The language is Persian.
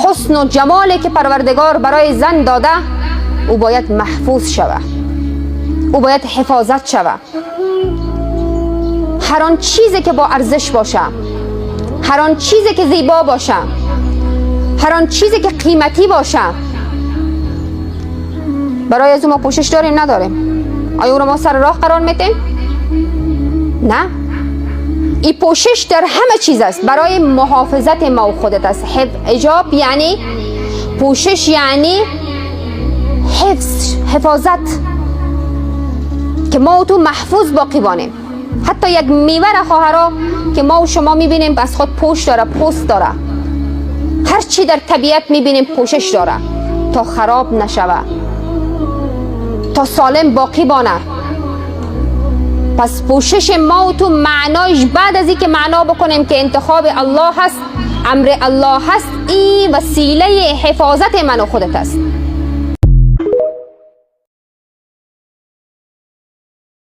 حسن و جمالی که پروردگار برای زن داده او باید محفوظ شود، او باید حفاظت شود. هر آن چیزی که با ارزش باشه، هر آن چیزی که زیبا باشه، هر آن چیزی که قیمتی باشه، برای از ما پوشش داریم نداریم؟ آیا او رو ما سر راه قرار میدیم؟ نه، این پوشش در همه چیز است، برای محافظت ما و خودت است. حجاب یعنی پوشش، یعنی حفظ، حفاظت، که ما و تو محفوظ باقی بانیم. حتی یک میوه را خواهرا که ما و شما میبینیم بس خود پوش داره، پوست داره، هر چی در طبیعت میبینیم پوشش داره تا خراب نشوه، تا سالم باقی بانه. پس پوشش ما و تو معنایش بعد از این که معنا بکنیم که انتخاب الله هست، امر الله هست، این وسیله حفاظت من و خودت است.